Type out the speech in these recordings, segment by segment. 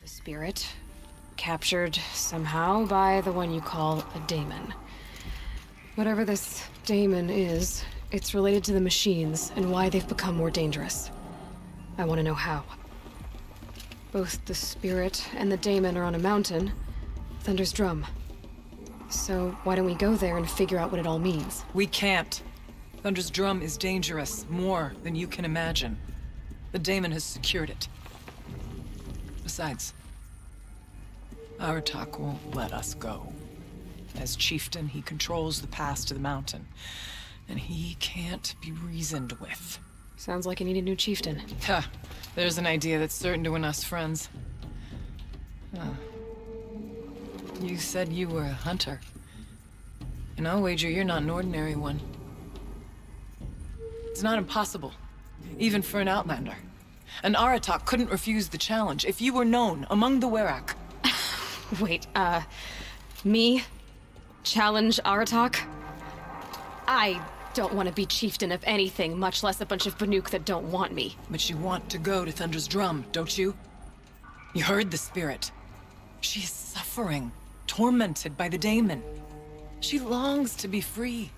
The spirit, captured somehow by the one you call a daemon. Whatever this daemon is, it's related to the machines and why they've become more dangerous. I want to know how. Both the spirit and the daemon are on a mountain, Thunder's Drum. So why don't we go there and figure out what it all means? We can't. Thunder's Drum is dangerous, more than you can imagine. The daemon has secured it. Besides, Aratak won't let us go. As chieftain, he controls the pass to the mountain, and he can't be reasoned with. Sounds like you need a new chieftain. Ha! There's an idea that's certain to win us friends. Huh. You said you were a hunter. And I'll wager you're not an ordinary one. It's not impossible, even for an outlander. An Aratak couldn't refuse the challenge if you were known among the Werak. Wait, me? Challenge Aratak? I don't want to be chieftain of anything, much less a bunch of Banuk that don't want me. But you want to go to Thunder's Drum, don't you? You heard the spirit. She is suffering, tormented by the daemon. She longs to be free.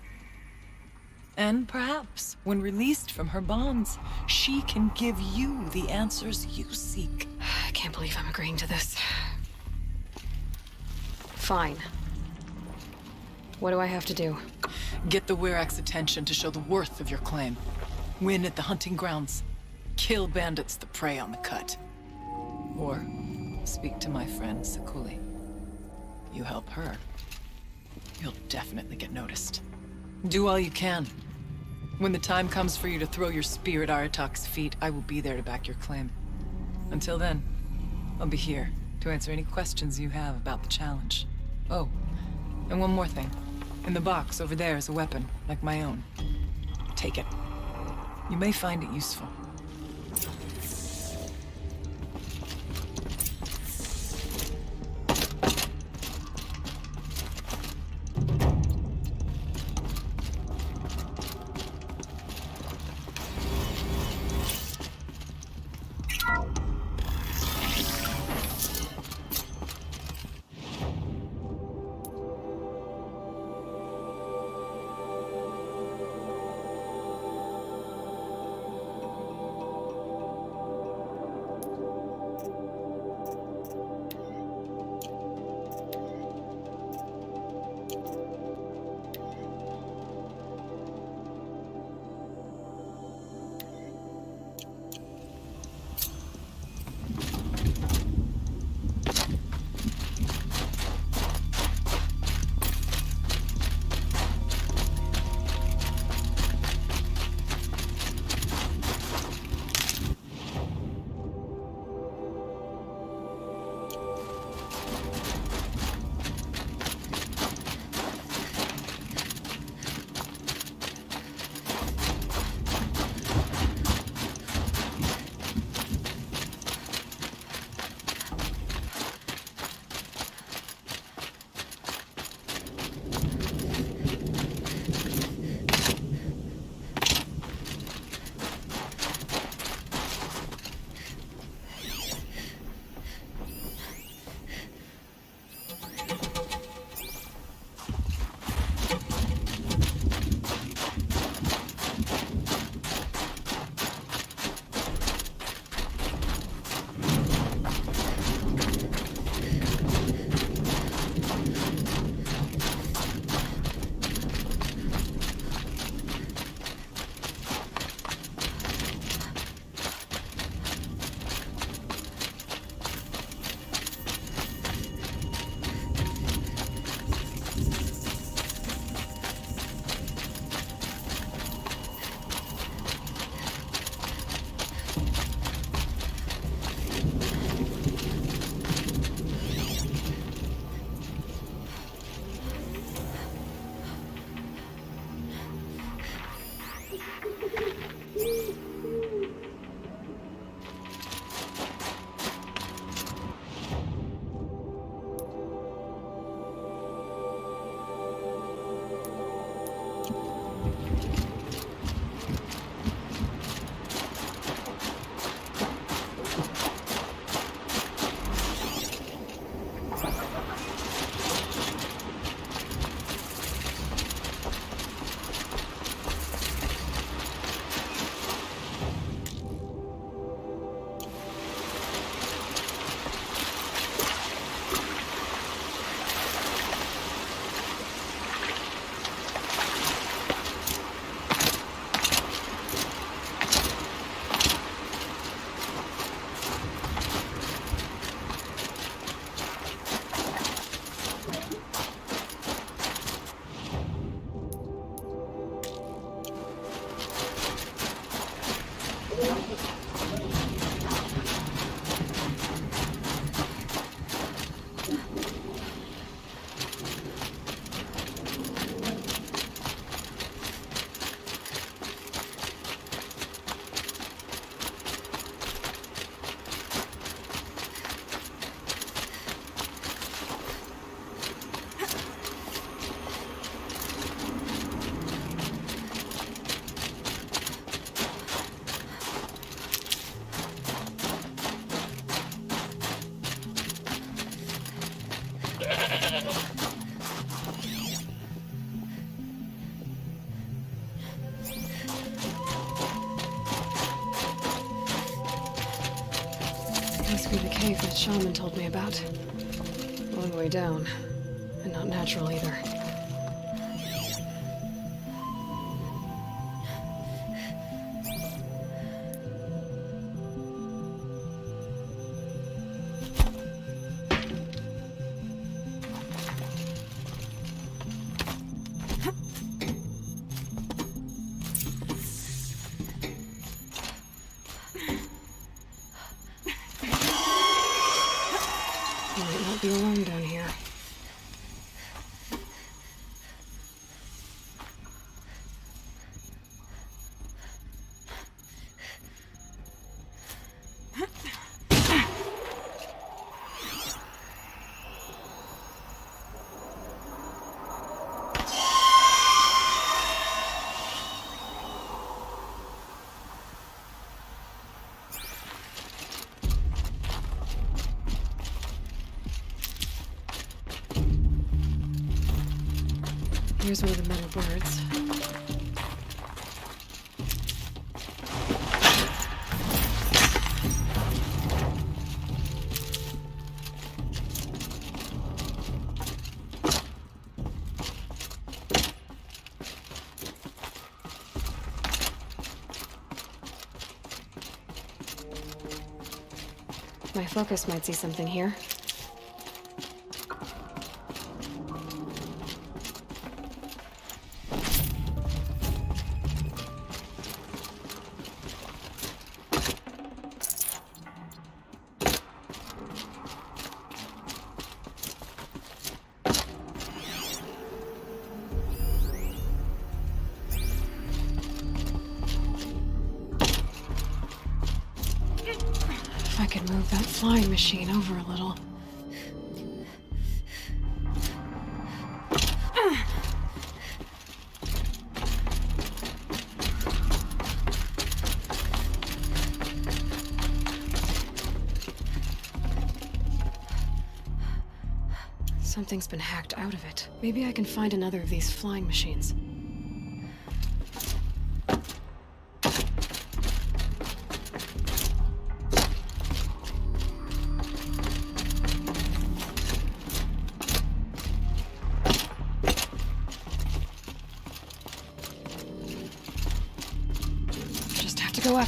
And perhaps, when released from her bonds, she can give you the answers you seek. I can't believe I'm agreeing to this. Fine. What do I have to do? Get the Werak's attention to show the worth of your claim. Win at the hunting grounds. Kill bandits that prey on the cut. Or speak to my friend Sakuli. You help her, you'll definitely get noticed. Do all you can. When the time comes for you to throw your spear at Aratak's feet, I will be there to back your claim. Until then, I'll be here to answer any questions you have about the challenge. Oh, and one more thing. In the box over there is a weapon, like my own. Take it. You may find it useful. be the cave that shaman told me about. Long way down. And not natural either. Might not be alone down here. Here's one of the metal birds. My focus might see something here. If I could move that flying machine over a little. Something's been hacked out of it. Maybe I can find another of these flying machines. Just have to go up.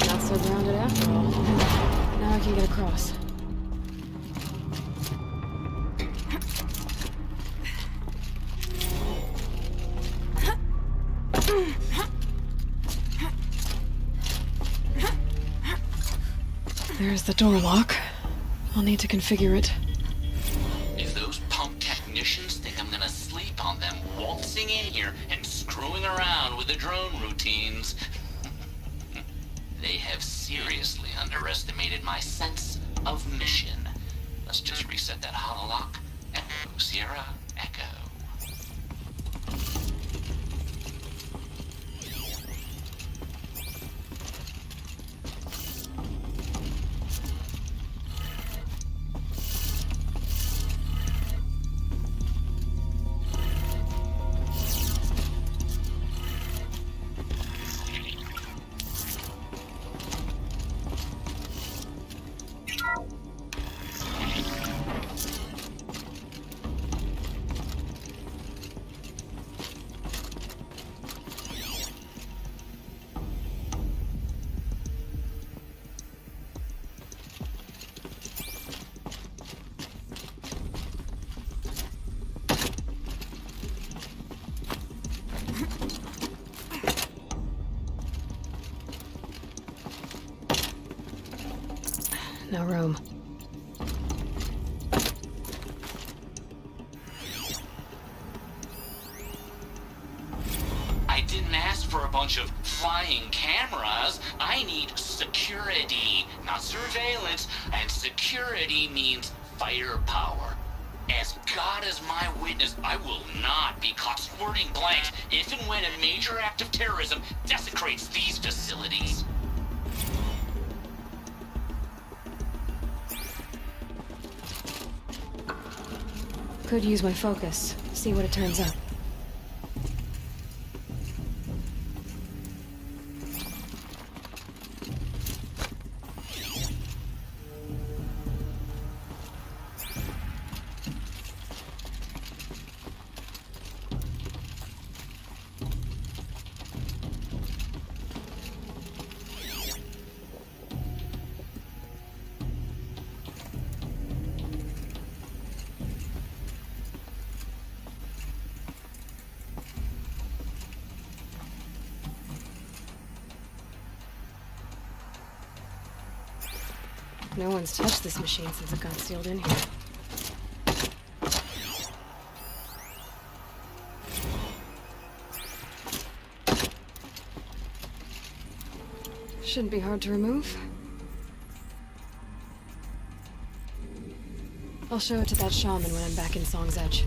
Not so grounded after all. Now I can get across. There's the door lock. I'll need to configure it. If those pump technicians think I'm gonna sleep on them waltzing in here and screwing around with the drone routines, they have seriously underestimated my sense of mission. Let's just reset that hololock. Echo, Sierra, Echo. No room. I didn't ask for a bunch of flying cameras. I need security, not surveillance. And security means firepower. God is my witness, I will not be caught squirting blanks if and when a major act of terrorism desecrates these facilities. Could use my focus. See what it turns up. No one's touched this machine since it got sealed in here. Shouldn't be hard to remove. I'll show it to that shaman when I'm back in Song's Edge.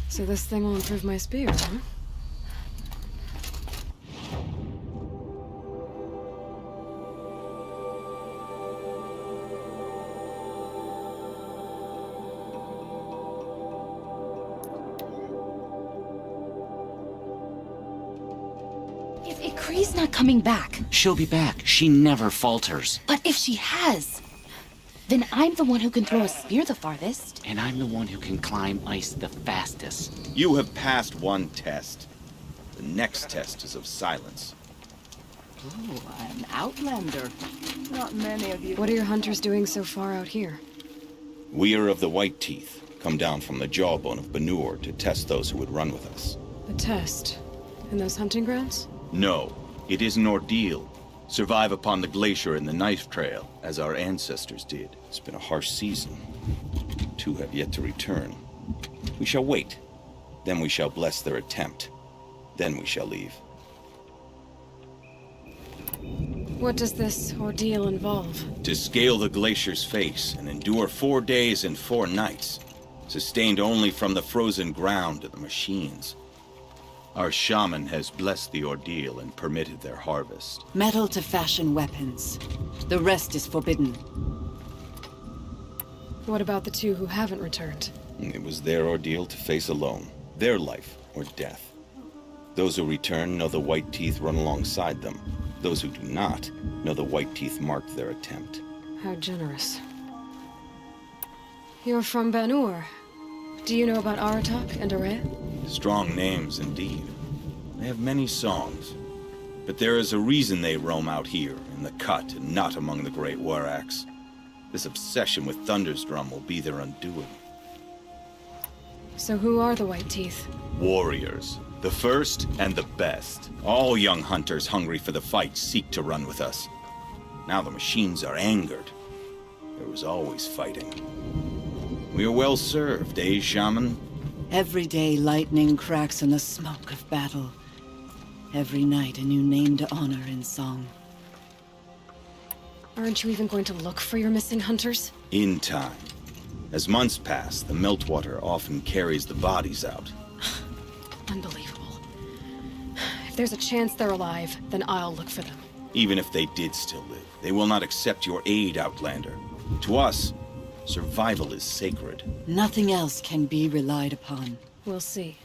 So this thing will improve my spear, huh? If Ikri's not coming back, She'll be back. She never falters. but if she has, then I'm the one who can throw a spear the farthest. And I'm the one who can climb ice the fastest. You have passed one test. The next test is of silence. Ooh, an outlander. Not many of you. What are your hunters doing so far out here? We are of the White Teeth, come down from the jawbone of Benur to test those who would run with us. A test? In those hunting grounds? No, it is an ordeal. Survive upon the glacier and the knife trail, as our ancestors did. It's been a harsh season. 2 have yet to return. We shall wait. Then we shall bless their attempt. Then we shall leave. What does this ordeal involve? To scale the glacier's face and endure 4 days and 4 nights, sustained only from the frozen ground of the machines. Our shaman has blessed the ordeal and permitted their harvest. Metal to fashion weapons. The rest is forbidden. What about the 2 who haven't returned? It was their ordeal to face alone. Their life or death. Those who return know the White Teeth run alongside them. Those who do not know the White Teeth marked their attempt. How generous. You're from Banur. Do you know about Aratak and Aray? Strong names indeed. They have many songs. But there is a reason they roam out here, in the cut, and not among the great Waraks. This obsession with Thunder's Drum will be their undoing. So who are the White Teeth? Warriors. The first and the best. All young hunters hungry for the fight seek to run with us. Now the machines are angered. There was always fighting. We are well served, eh, Shaman? Every day lightning cracks in the smoke of battle. Every night a new name to honor in song. Aren't you even going to look for your missing hunters? In time. As months pass, the meltwater often carries the bodies out. Unbelievable. If there's a chance they're alive, then I'll look for them. Even if they did still live, they will not accept your aid, Outlander. To us, survival is sacred. Nothing else can be relied upon. We'll see.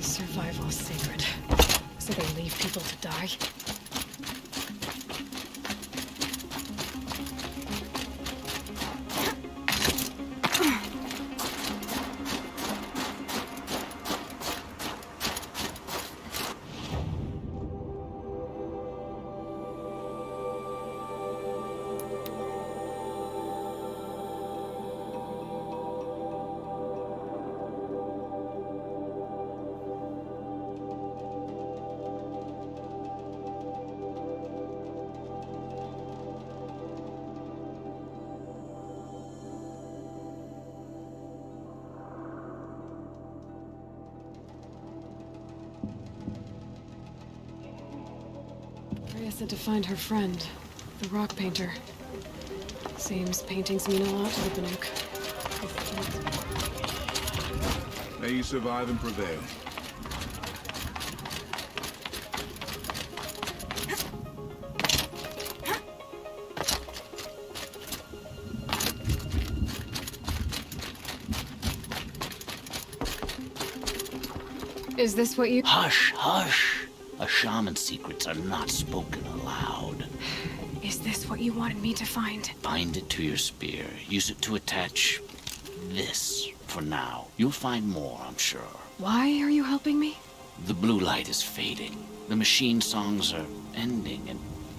Survival is sacred. So they leave people to die? Rhea said to find her friend, the rock painter. Seems paintings mean a lot to the Banuk. May you survive and prevail. Is this what you— Hush, hush. A shaman's secrets are not spoken aloud. Is this what you wanted me to find? Bind it to your spear. Use it to attach this for now. You'll find more, I'm sure. Why are you helping me? The blue light is fading. The machine songs are ending,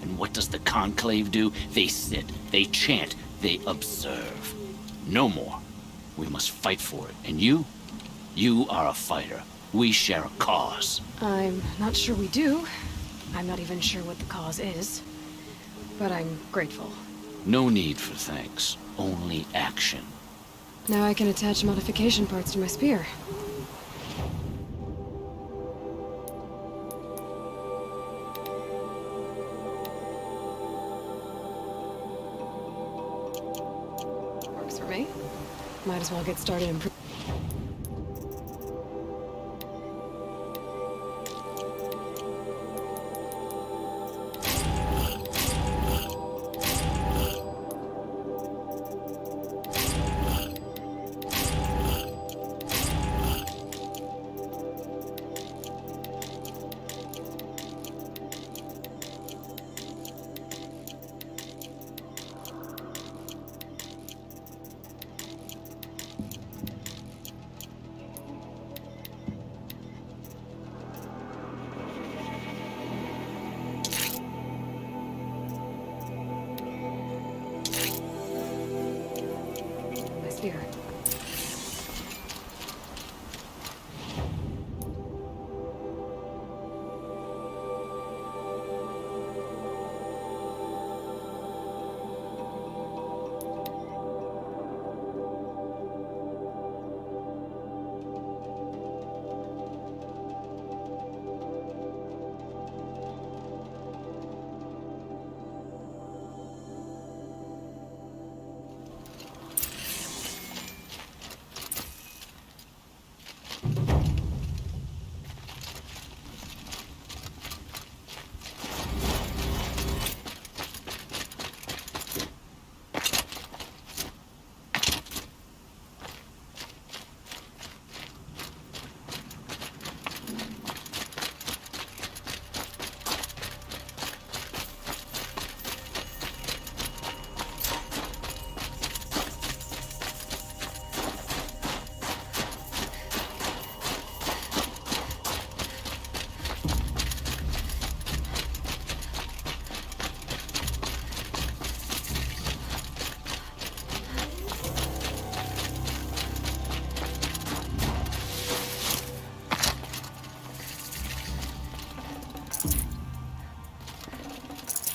and what does the Conclave do? They sit, they chant, they observe. No more. We must fight for it. And you? You are a fighter. We share a cause. I'm not sure we do. I'm not even sure what the cause is. But I'm grateful. No need for thanks. Only action. Now I can attach modification parts to my spear. Works for me. Might as well get started improving.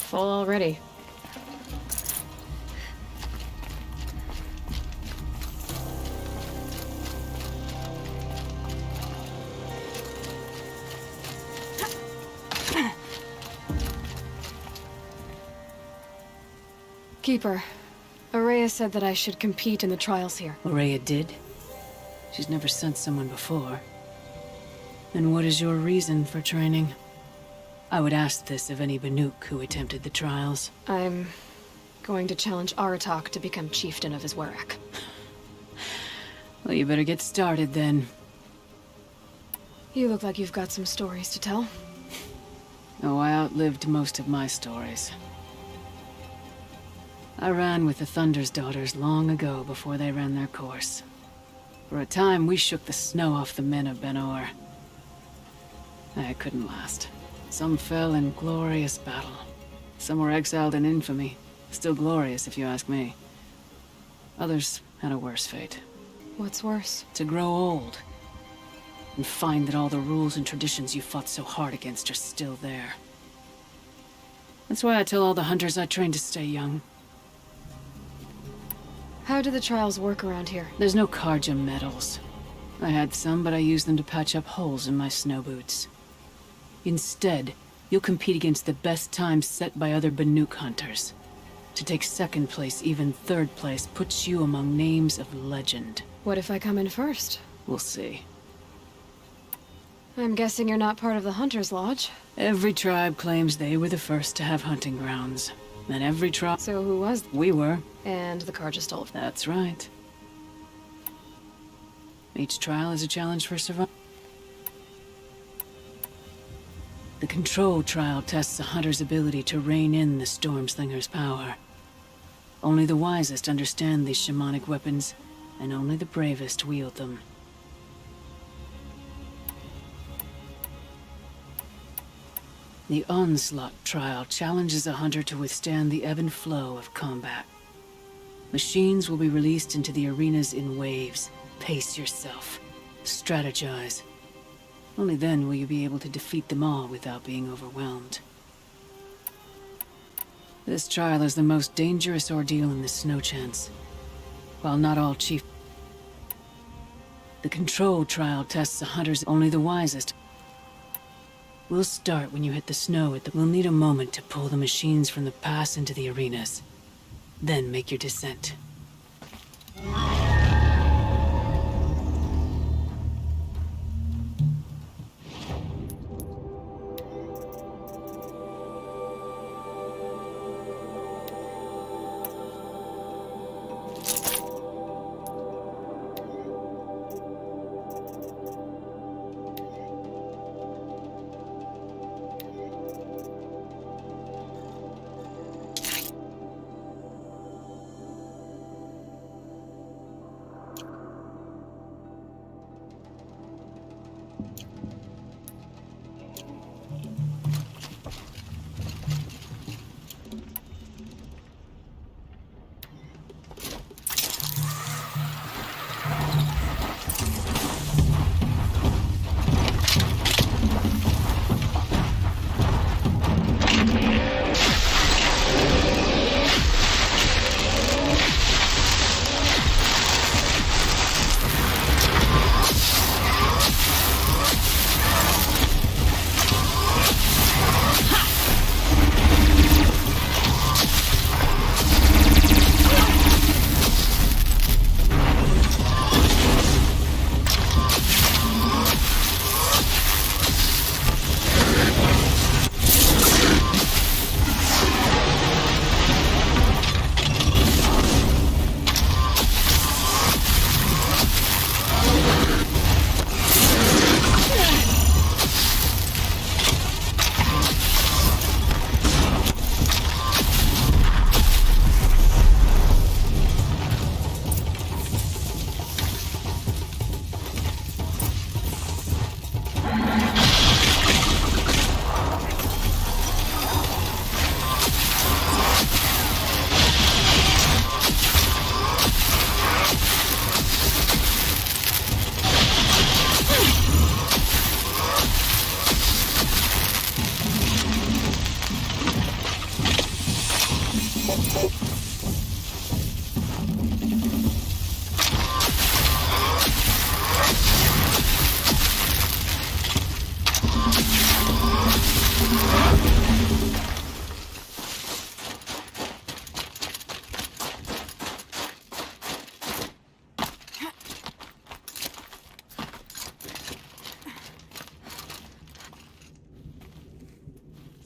Full already. Keeper, Araya said that I should compete in the trials here. Araya did? She's never sent someone before. And what is your reason for training? I would ask this of any Banuk who attempted the trials. I'm going to challenge Aratak to become chieftain of his Werak. Well, you better get started then. You look like you've got some stories to tell. Oh, I outlived most of my stories. I ran with the Thunder's daughters long ago before they ran their course. For a time, we shook the snow off the men of Ben-Or. I couldn't last. Some fell in glorious battle. Some were exiled in infamy. Still glorious, if you ask me. Others had a worse fate. What's worse? To grow old. And find that all the rules and traditions you fought so hard against are still there. That's why I tell all the hunters I train to stay young. How do the trials work around here? There's no Karja medals. I had some, but I used them to patch up holes in my snow boots. Instead, you'll compete against the best times set by other Banuk hunters. To take second place, even third place, puts you among names of legend. What if I come in first? We'll see. I'm guessing you're not part of the Hunter's Lodge. Every tribe claims they were the first to have hunting grounds. And every tribe... So who was? We were. And the Karja stole. That's right. Each trial is a challenge for survival. The control trial tests a hunter's ability to rein in the Stormslinger's power. Only the wisest understand these shamanic weapons, and only the bravest wield them. The Onslaught trial challenges a hunter to withstand the ebb and flow of combat. Machines will be released into the arenas in waves. Pace yourself. Strategize. Only then will you be able to defeat them all without being overwhelmed. This trial is the most dangerous ordeal in the Snow Chance. While not all chief... The control trial tests a hunter's only the wisest. We'll start when you hit the snow We'll need a moment to pull the machines from the pass into the arenas. Then make your descent.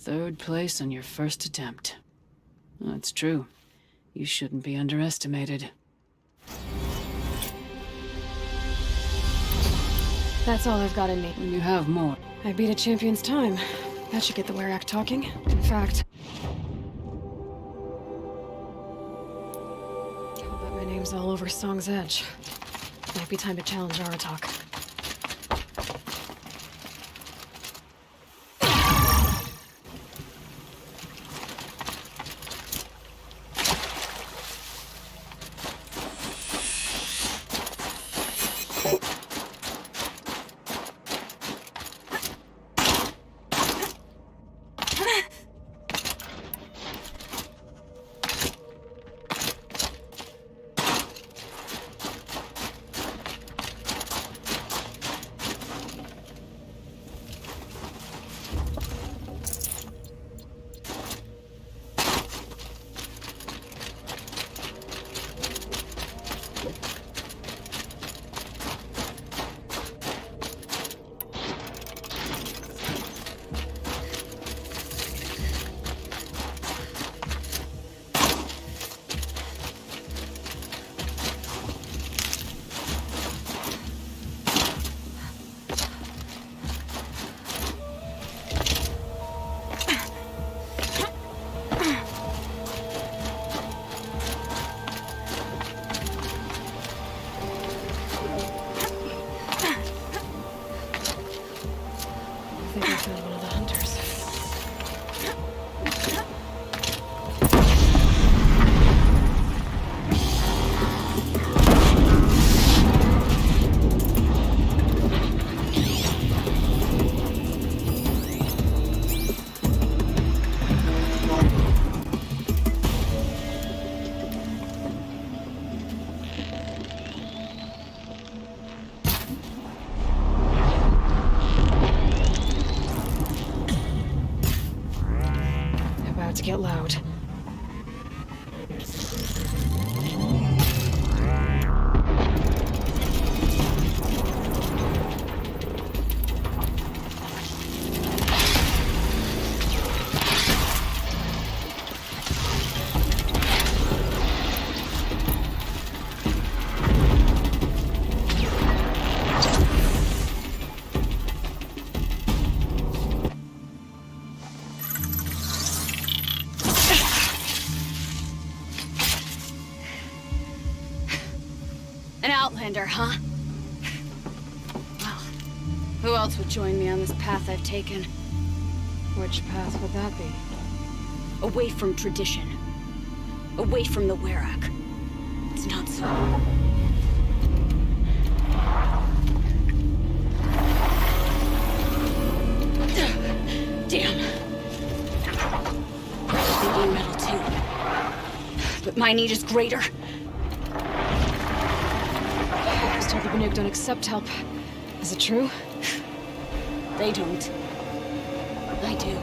3rd place on your first attempt. That's true. You shouldn't be underestimated. That's all I've got in me. When you have more. I beat a champion's time. That should get the Werak talking. In fact... I'll bet my name's all over Song's Edge. Might be time to challenge Aratak. I think I found one of the hunters. About to get loud. An outlander, huh? Well, who else would join me on this path I've taken? Which path would that be? Away from tradition. Away from the Werak. It's not so. Damn. They need metal too. But my need is greater. I was told the Banuk don't accept help. Is it true? They don't. I do.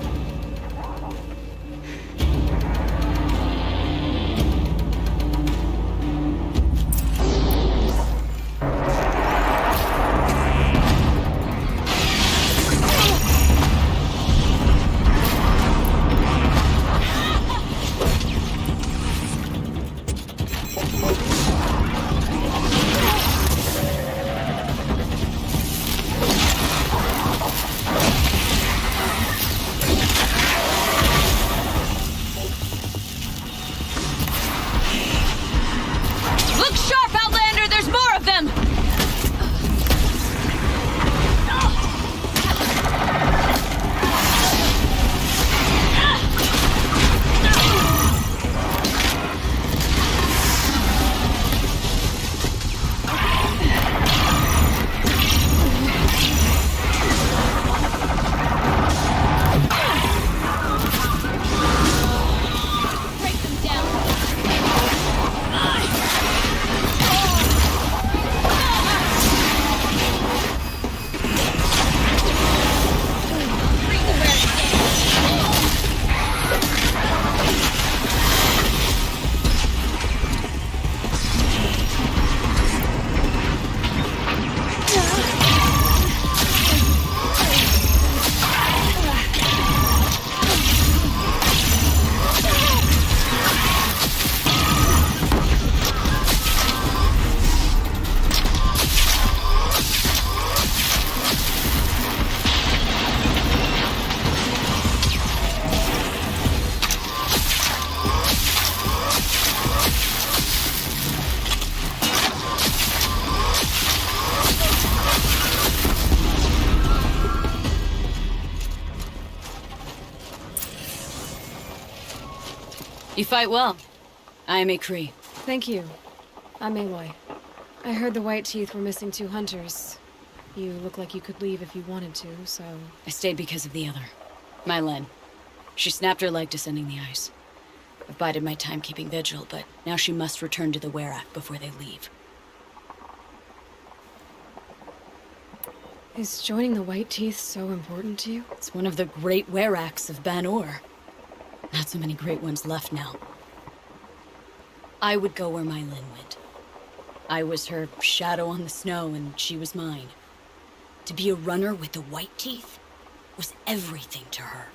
You fight well. I am a Cree. Thank you. I'm Aloy. I heard the White Teeth were missing 2 hunters. You look like you could leave if you wanted to, so... I stayed because of the other. Mylen. She snapped her leg descending the ice. I've bided my time keeping vigil, but now she must return to the Werak before they leave. Is joining the White Teeth so important to you? It's one of the great Weraks of Ban-Or. Not so many great ones left now. I would go where Mylen went. I was her shadow on the snow, and she was mine. To be a runner with the White Teeth was everything to her.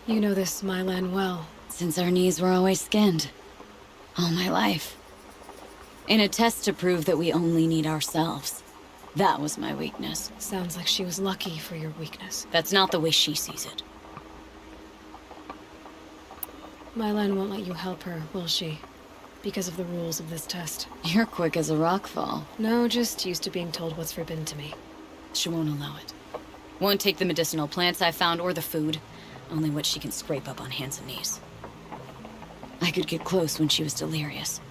You know this Mylan well. Since our knees were always skinned. All my life. In a test to prove that we only need ourselves. That was my weakness. Sounds like she was lucky for your weakness. That's not the way she sees it. Mylan won't let you help her, will she? Because of the rules of this test. You're quick as a rockfall. No, just used to being told what's forbidden to me. She won't allow it. Won't take the medicinal plants I found or the food. Only what she can scrape up on hands and knees. I could get close when she was delirious.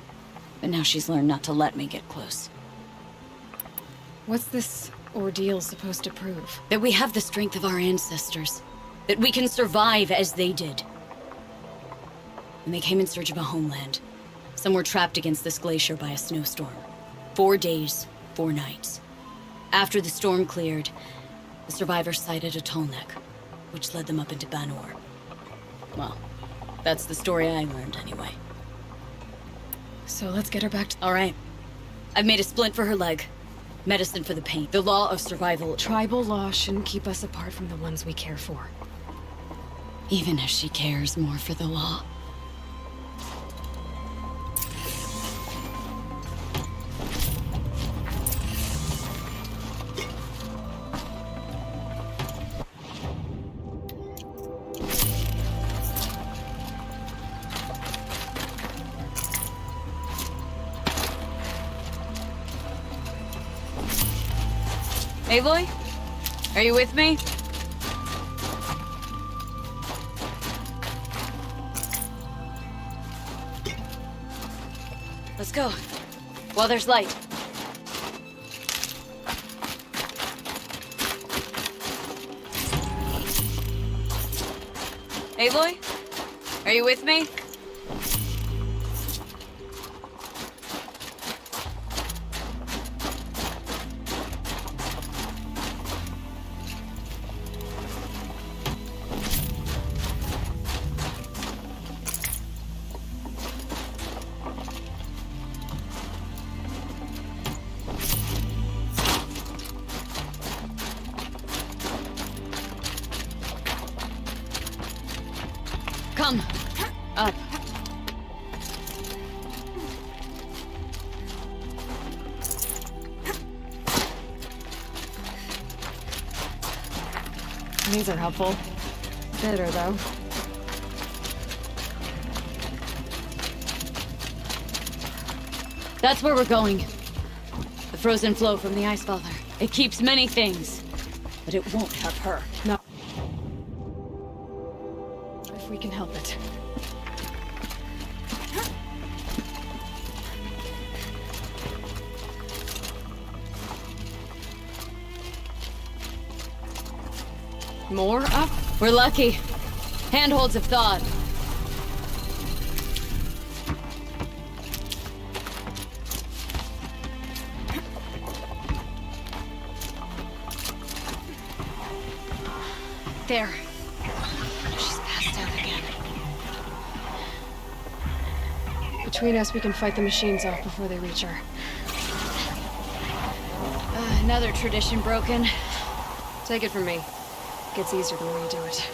But now she's learned not to let me get close. What's this ordeal supposed to prove? That we have the strength of our ancestors. That we can survive as they did. When they came in search of a homeland, some were trapped against this glacier by a snowstorm. 4 days, 4 nights. After the storm cleared, the survivors sighted a tall neck, which led them up into Ban-Or. Well, that's the story I learned anyway. So let's get her back to... All right. I've made a splint for her leg. Medicine for the pain. The law of survival. Tribal law shouldn't keep us apart from the ones we care for. Even if she cares more for the law. Aloy? Are you with me? Let's go. While there's light. Aloy? Are you with me? Come. Up. These are helpful. Bitter, though. That's where we're going. The frozen flow from the Ice Father. It keeps many things, but it won't have her. No. If we can help it. More up? We're lucky. Handholds have thawed. There. She's passed out again. Between us, we can fight the machines off before they reach her. Another tradition broken. Take it from me. It gets easier the more you do it.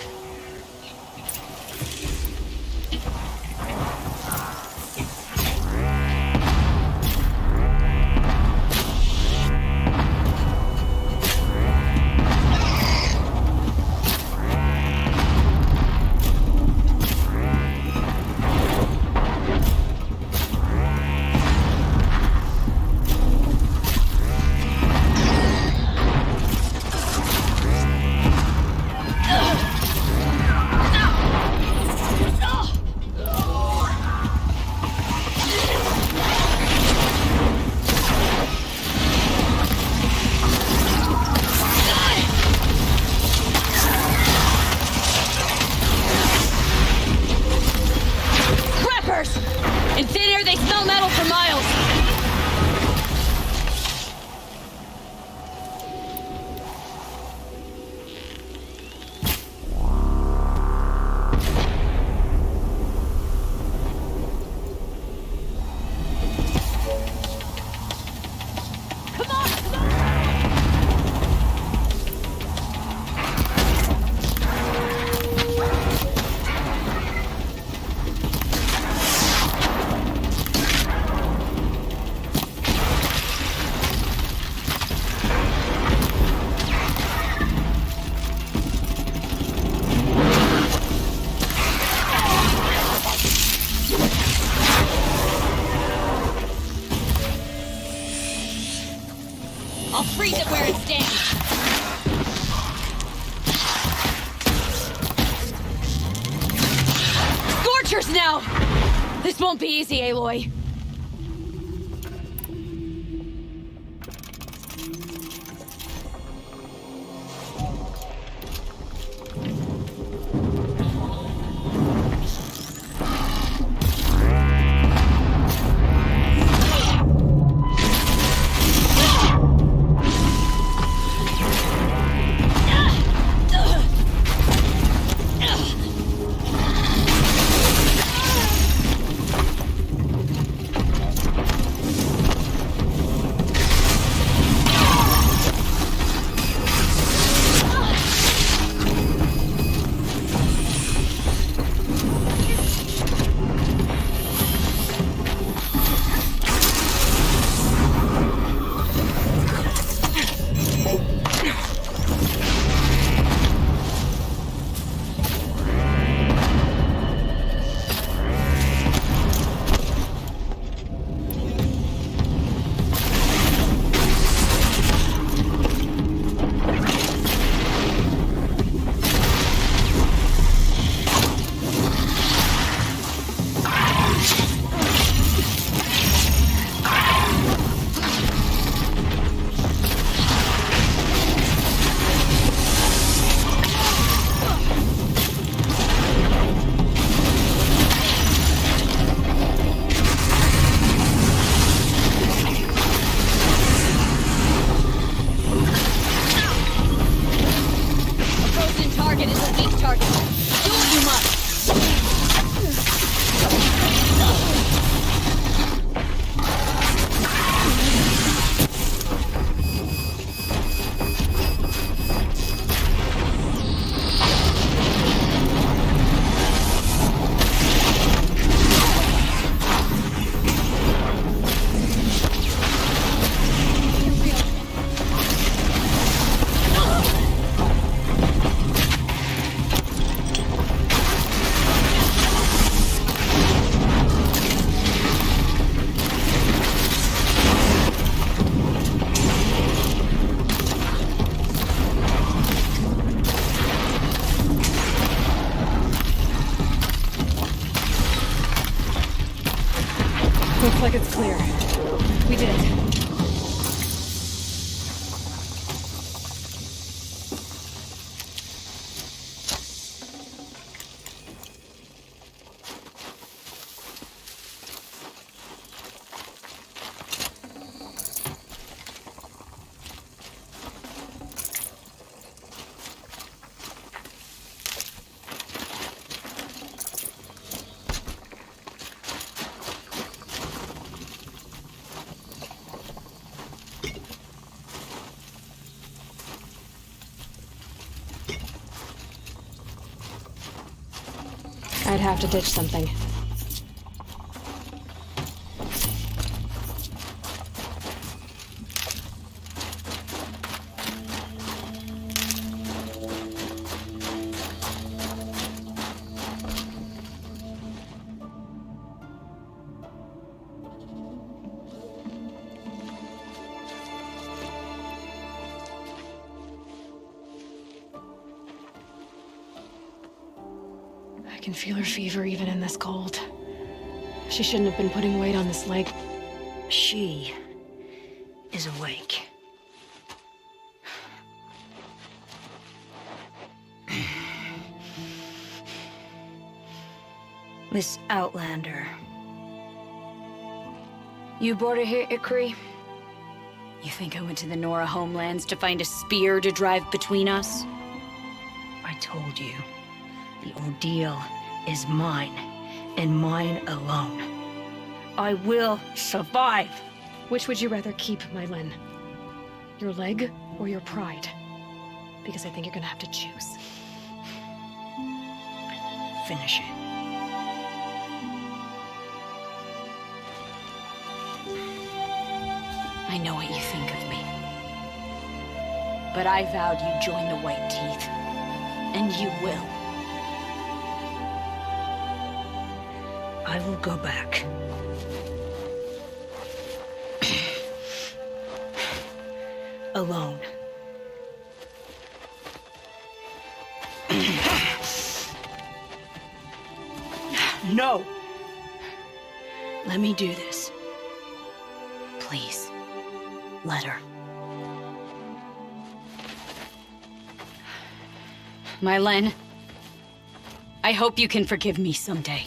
This won't be easy, Aloy. Looks like it's clear. We did it. I'd have to ditch something. I can feel her fever even in this cold. She shouldn't have been putting weight on this leg. She is awake. Miss Outlander. You brought her here, Ikri? You think I went to the Nora homelands to find a spear to drive between us? I told you. The ordeal is mine, and mine alone. I will survive. Which would you rather keep, Mylin? Your leg or your pride? Because I think you're gonna have to choose. Finish it. I know what you think of me. But I vowed you'd join the White Teeth. And you will. I will go back. Alone. No! Let me do this. Please. Let her. Mylen, I hope you can forgive me someday.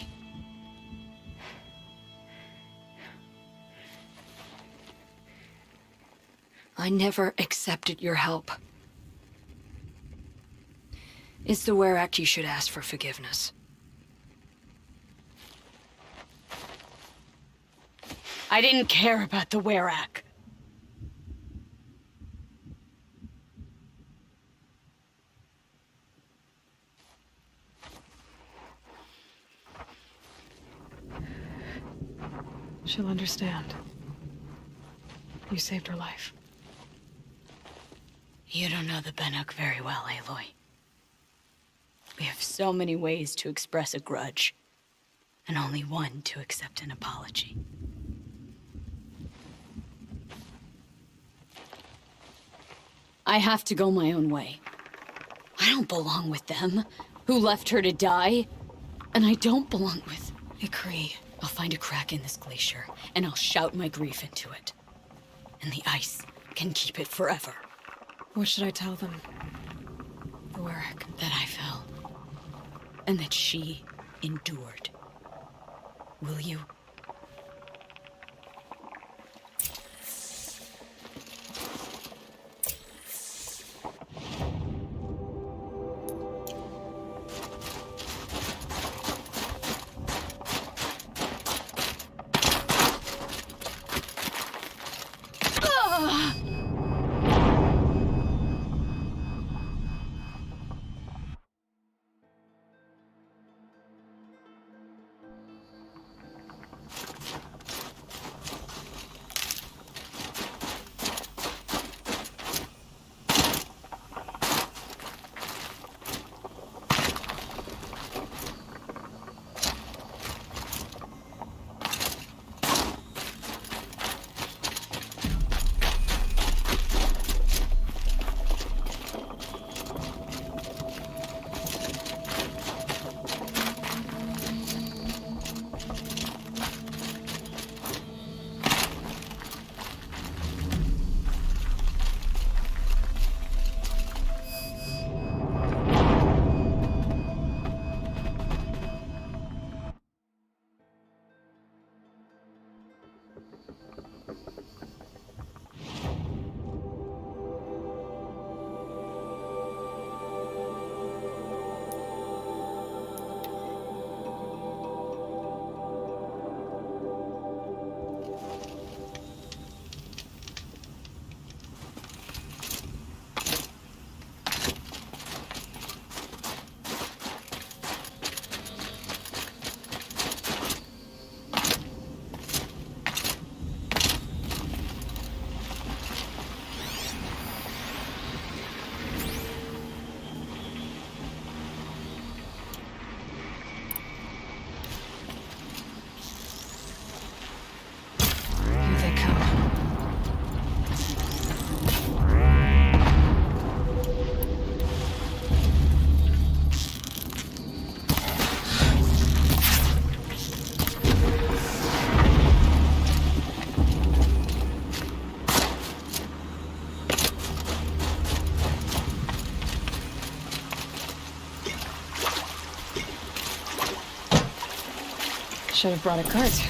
I never accepted your help. It's the Werak you should ask for forgiveness. I didn't care about the Werak. She'll understand. You saved her life. You don't know the Banuk very well, Aloy. We have so many ways to express a grudge, and only one to accept an apology. I have to go my own way. I don't belong with them, who left her to die, and I don't belong with Ikri. I'll find a crack in this glacier, and I'll shout my grief into it. And the ice can keep it forever. What should I tell them? The Werak. That I fell. And that she endured. Will you? Should have brought a cart.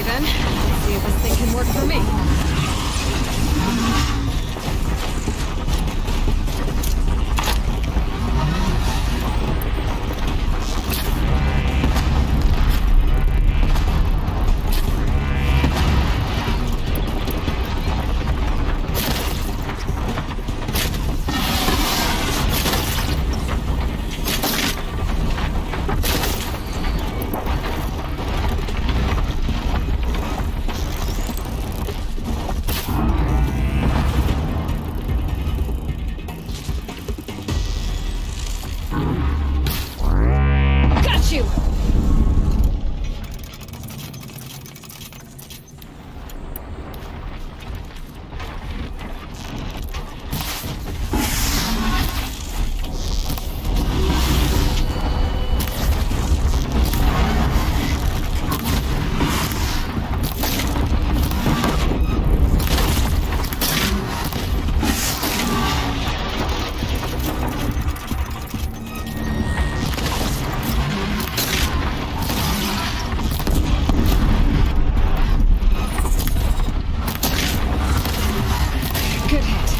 then. Let's see if this thing can work for me. Got you! Good hit.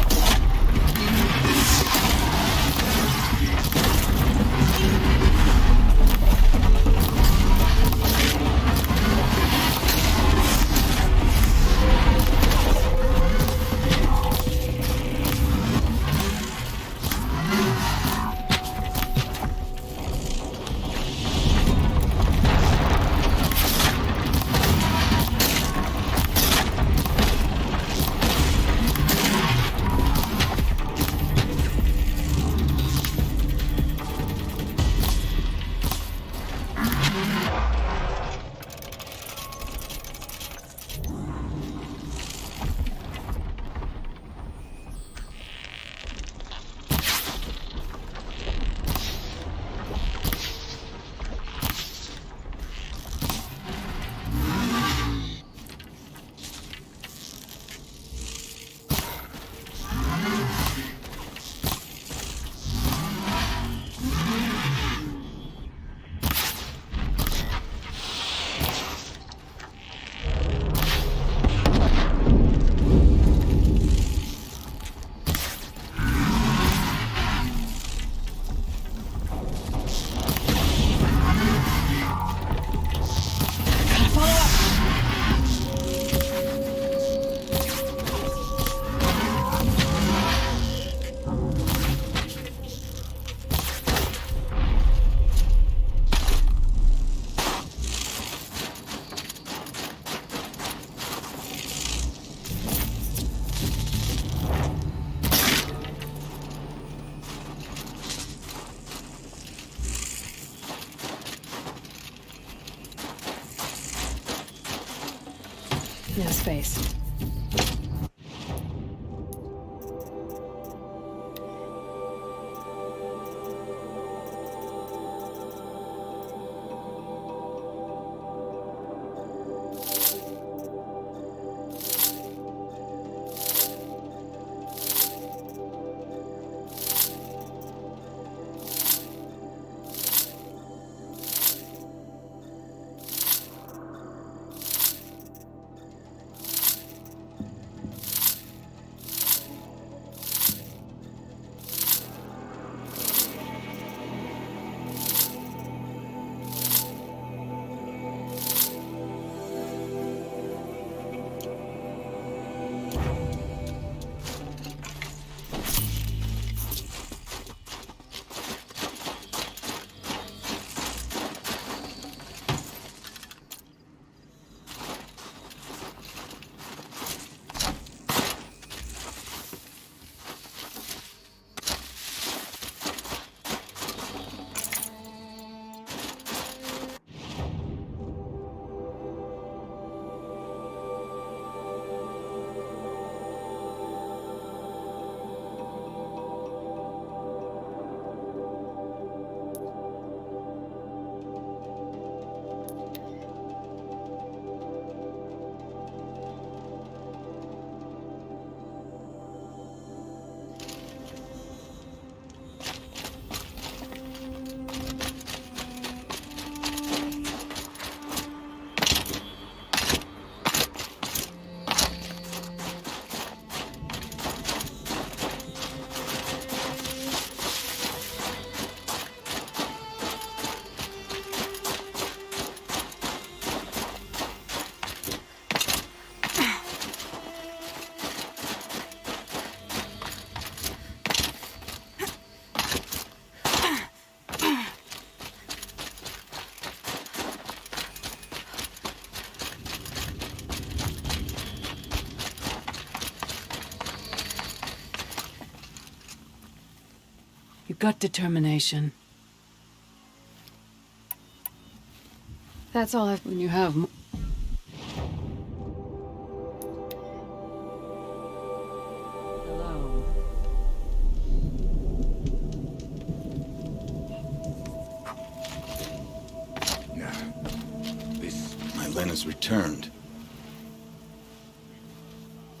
No space. gut determination. That's all I've... When you have... Hello. Mylen has returned.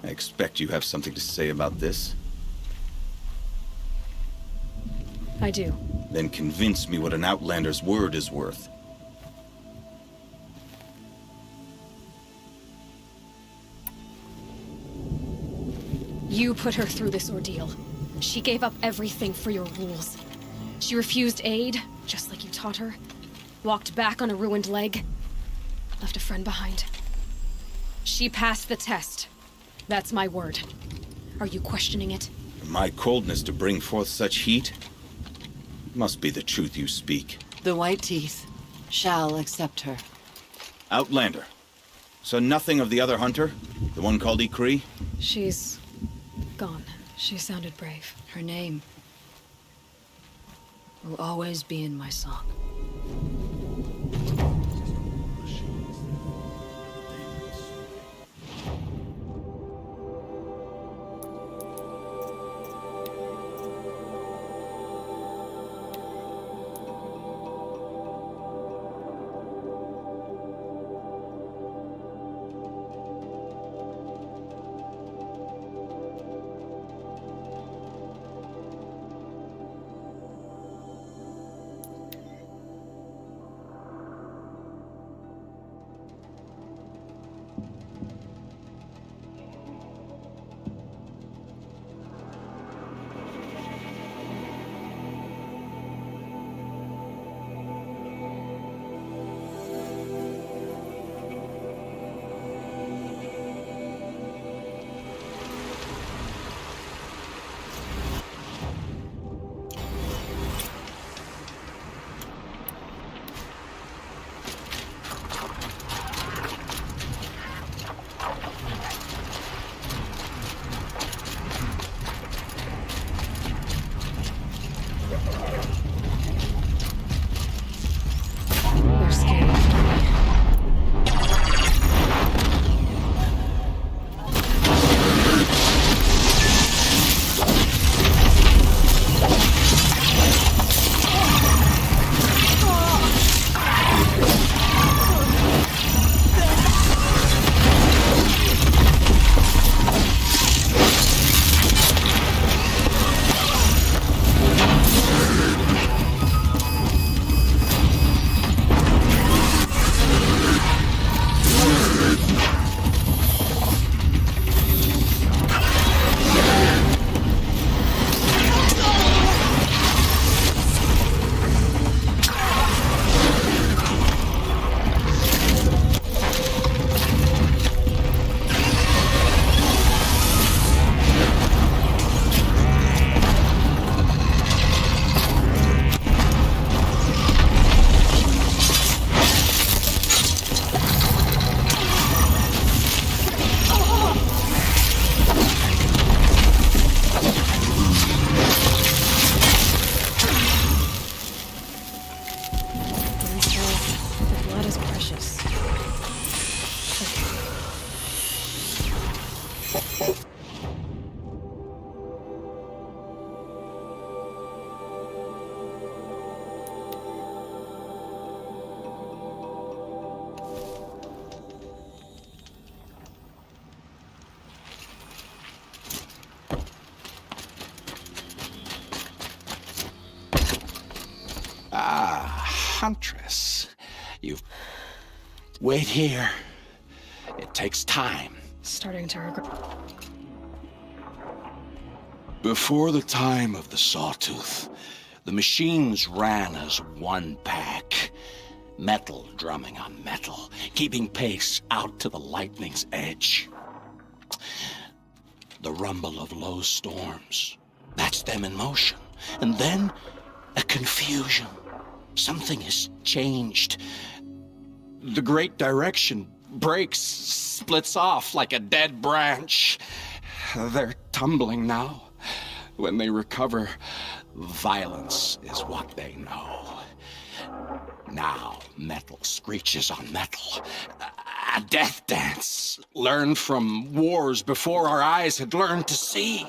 I expect you have something to say about this. I do. Then convince me what an Outlander's word is worth. You put her through this ordeal. She gave up everything for your rules. She refused aid, just like you taught her. Walked back on a ruined leg. Left a friend behind. She passed the test. That's my word. Are you questioning it? My coldness to bring forth such heat? Must be the truth you speak. The White Teeth shall accept her. Outlander. So nothing of the other hunter? The one called Ikri? She's... gone. She sounded brave. Her name will always be in my song. They're scary for me. The blood is precious. Huntress. You wait here. It takes time. Starting to regret. Before the time of the Sawtooth, the machines ran as one pack. Metal drumming on metal, keeping pace out to the lightning's edge. The rumble of low storms, that's them in motion. And then a confusion. Something has changed. The great direction breaks, splits off like a dead branch. They're tumbling now. When they recover, Violence is what they know. Now metal screeches on metal. A death dance learned from wars before our eyes had learned to see.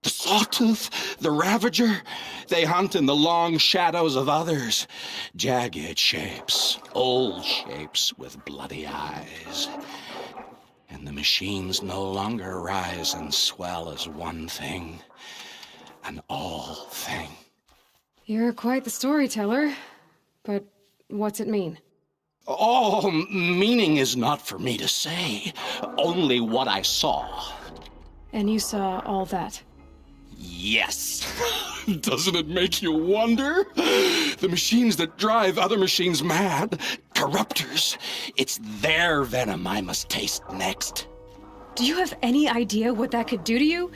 The Sawtooth, the Ravager, they hunt in the long shadows of others. Jagged shapes, old shapes with bloody eyes. And the machines no longer rise and swell as one thing, an all thing. You're quite the storyteller, but what's it mean? Oh, meaning is not for me to say, only what I saw. And you saw all that? Yes. Doesn't it make you wonder? The machines that drive other machines mad, corruptors, it's their venom I must taste next. Do you have any idea what that could do to you?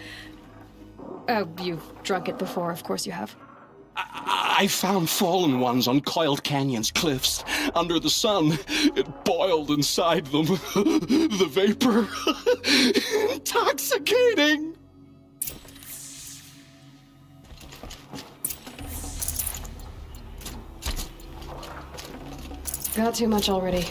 Oh, you've drunk it before, of course you have. I found fallen ones on Coiled Canyon's cliffs. Under the sun, it boiled inside them. The vapor. Intoxicating. Got too much already.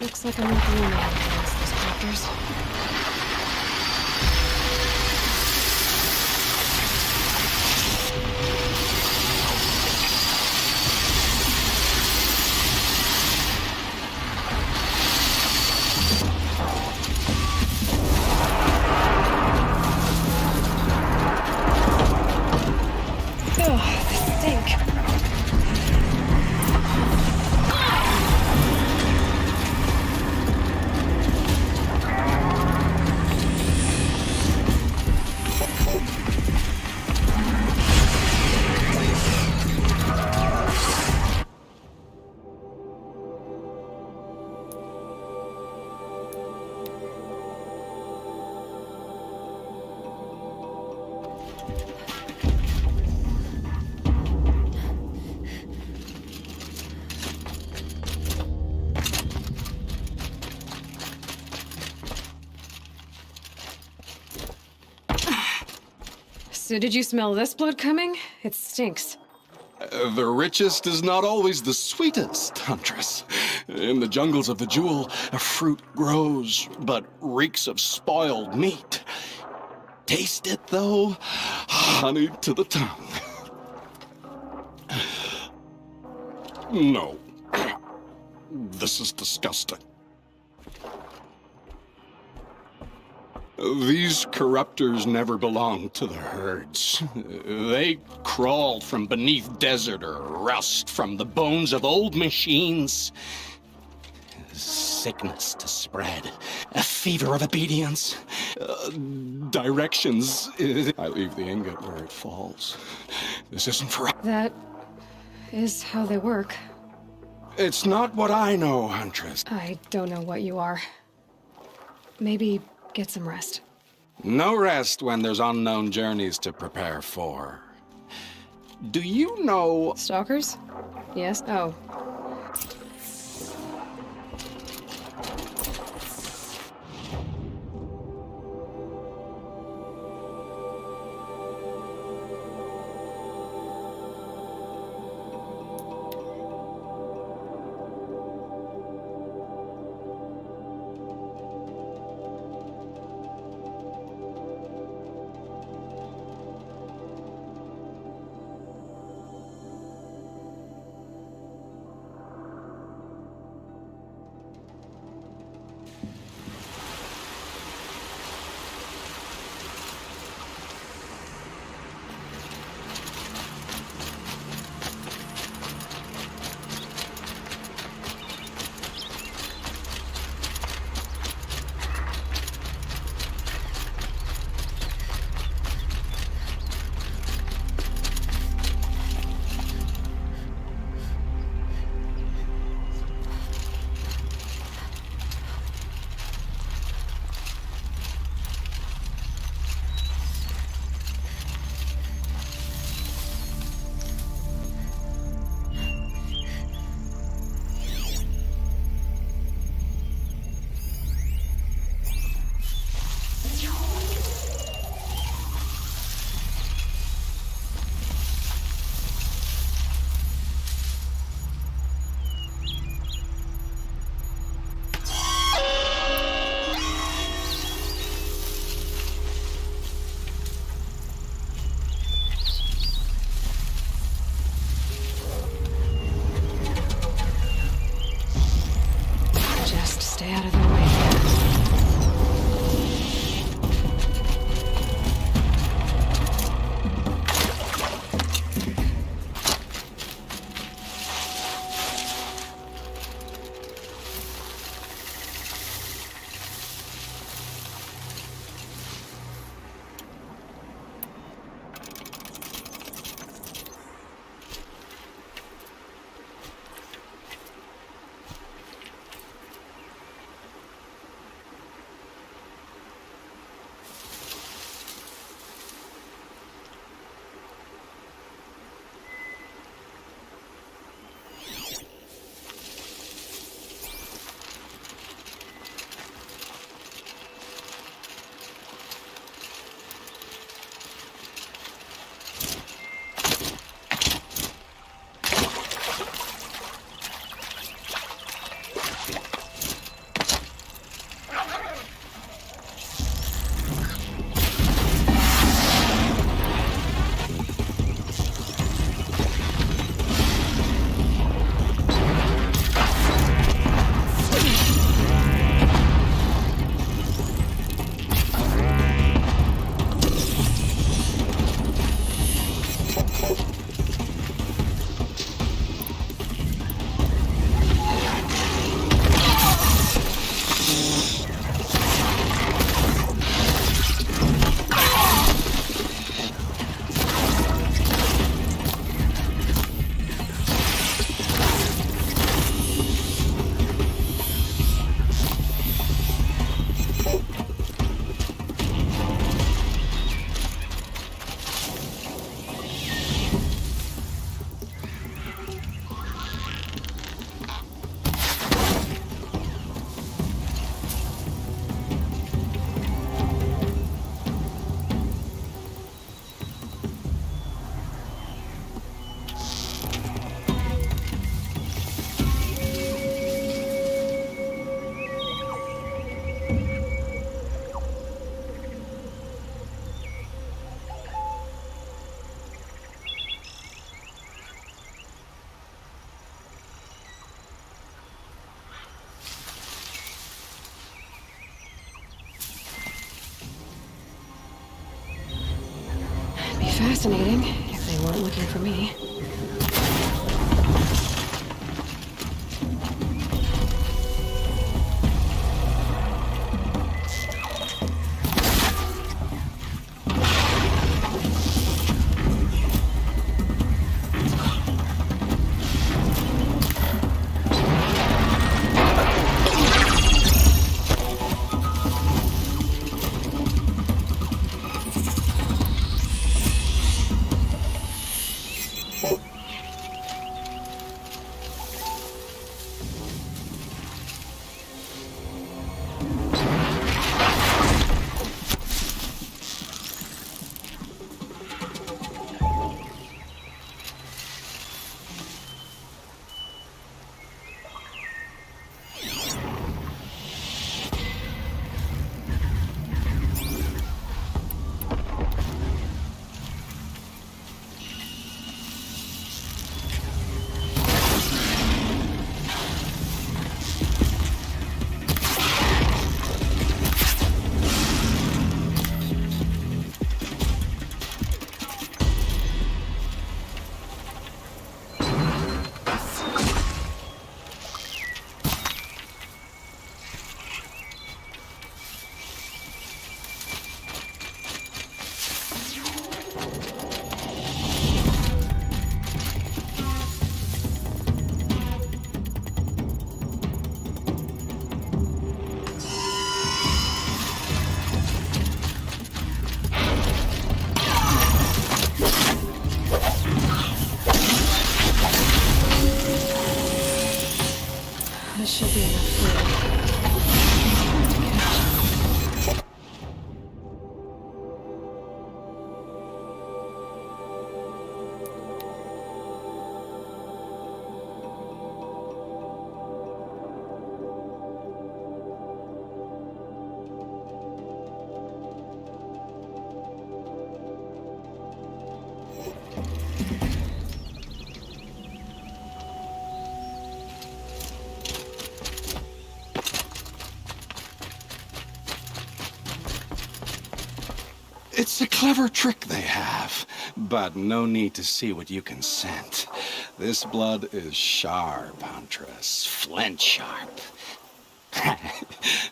Looks like I'm not the only one against these characters. Ugh, they stink. So did you smell this blood coming? It stinks. The richest is not always the sweetest, Huntress. In the jungles of the Jewel, a fruit grows, but reeks of spoiled meat. Taste it, though, honey to the tongue. No. This is disgusting. These corruptors never belonged to the herds. They crawled from beneath desert or rust, from the bones of old machines. Sickness to spread, a fever of obedience, directions. I leave the ingot where it falls. This isn't for... That is how they work. It's not what I know, Huntress. I don't know what you are. Maybe get some rest. No rest when there's unknown journeys to prepare for. Do you know... Stalkers? Yes? Oh. fascinating, if they weren't looking for me. This should be enough food. It's a clever trick they have, but no need to see what you can scent. This blood is sharp, Huntress, flint sharp.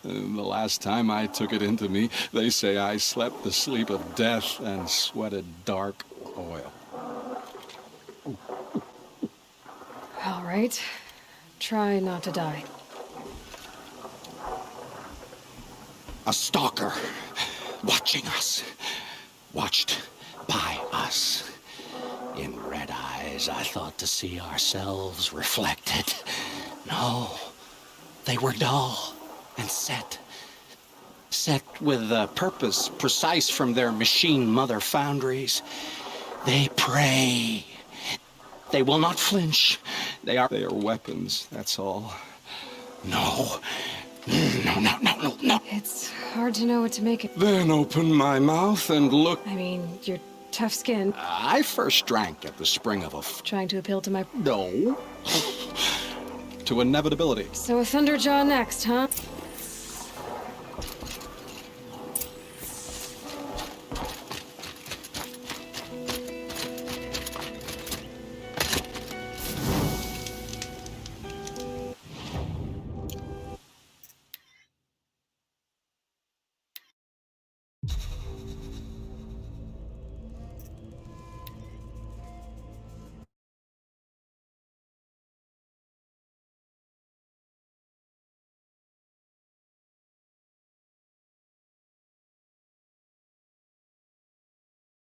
The last time I took it into me, they say I slept the sleep of death and sweated dark oil. All right. Try not to die. A stalker, watching us, watched by us. In red eyes, I thought to see ourselves reflected. No, they were dull and set with a purpose precise from their machine mother foundries. They prey. They will not flinch. They are weapons, that's all. No. No. It's hard to know what to make it. Then open my mouth and look. I mean, your tough skin. I first drank at the spring of a Trying to appeal to my... No. To inevitability. So a Thunderjaw next, huh?